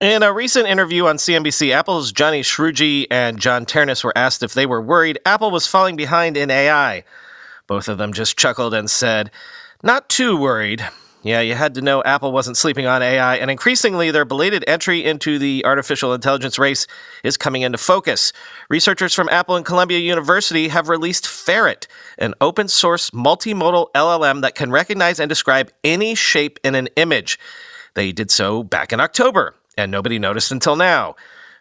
In a recent interview on CNBC, Apple's Johny, Srouji, and John Ternus were asked if they were worried Apple was falling behind in AI. Both of them just chuckled and said, "Not too worried." Yeah, you had to know Apple wasn't sleeping on AI, and increasingly their belated entry into the artificial intelligence race is coming into focus. Researchers from Apple and Columbia University have released Ferret, an open-source multimodal LLM that can recognize and describe any shape in an image. They did so back in October, and nobody noticed until now.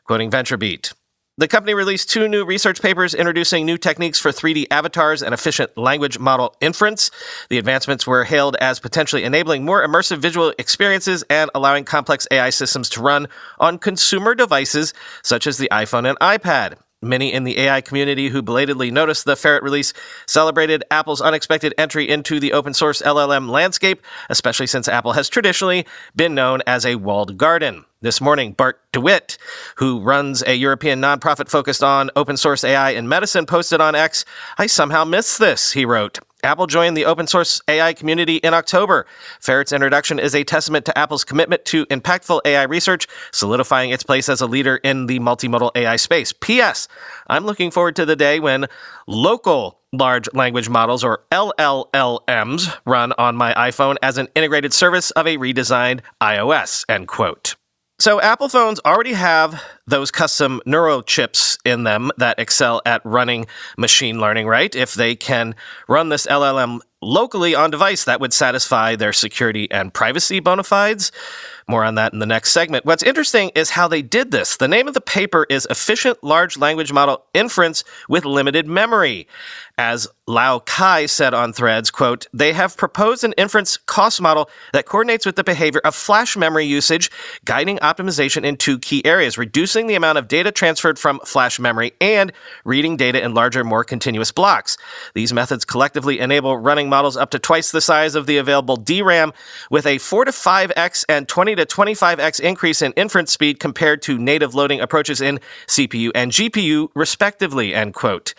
Quoting VentureBeat. The company released 2 new research papers introducing new techniques for 3D avatars and efficient language model inference. The advancements were hailed as potentially enabling more immersive visual experiences and allowing complex AI systems to run on consumer devices such as the iPhone and iPad. Many in the AI community who belatedly noticed the Ferret release celebrated Apple's unexpected entry into the open-source LLM landscape, especially since Apple has traditionally been known as a walled garden. This morning, Bart DeWitt, who runs a European nonprofit focused on open-source AI in medicine, posted on X, "I somehow missed this," he wrote. Apple joined the open-source AI community in October. Ferret's introduction is a testament to Apple's commitment to impactful AI research, solidifying its place as a leader in the multimodal AI space. P.S. I'm looking forward to the day when local large language models, or LLMs, run on my iPhone as an integrated service of a redesigned iOS, end quote. So Apple phones already have those custom neural chips in them that excel at running machine learning, right? If they can run this LLM locally on device, that would satisfy their security and privacy bona fides. More on that in the next segment. What's interesting is how they did this. The name of the paper is Efficient Large Language Model Inference with Limited Memory. As Luokai said on Threads, quote, "They have proposed an inference cost model that coordinates with the behavior of flash memory usage, guiding optimization in 2 key areas, reducing the amount of data transferred from flash memory and reading data in larger, more continuous blocks. These methods collectively enable running models up to twice the size of the available DRAM with a 4 to 5x and 20 to 25x increase in inference speed compared to native loading approaches in CPU and GPU, respectively," end quote.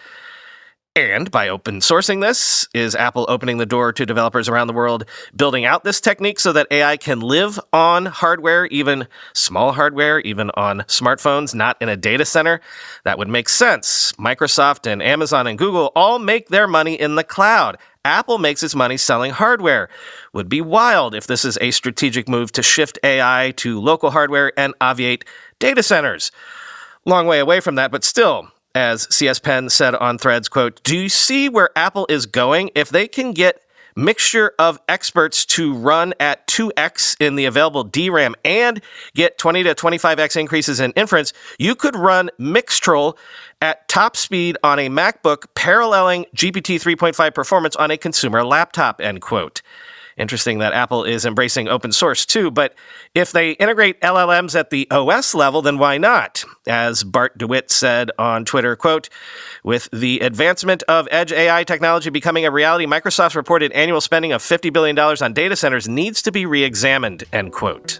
And by open sourcing this, is Apple opening the door to developers around the world building out this technique so that AI can live on hardware, even small hardware, even on smartphones, not in a data center? That would make sense. Microsoft and Amazon and Google all make their money in the cloud. Apple makes its money selling hardware. Would be wild if this is a strategic move to shift AI to local hardware and obviate data centers. Long way away from that, but still, as CS Penn said on Threads, quote, "Do you see where Apple is going? If they can get mixture of experts to run at 2x in the available DRAM and get 20 to 25x increases in inference, you could run Mixtral at top speed on a MacBook, paralleling GPT 3.5 performance on a consumer laptop," end quote. Interesting that Apple is embracing open source too, but if they integrate LLMs at the OS level, then why not? As Bart DeWitt said on Twitter, quote, "With the advancement of edge AI technology becoming a reality, Microsoft's reported annual spending of $50 billion on data centers needs to be re-examined," end quote.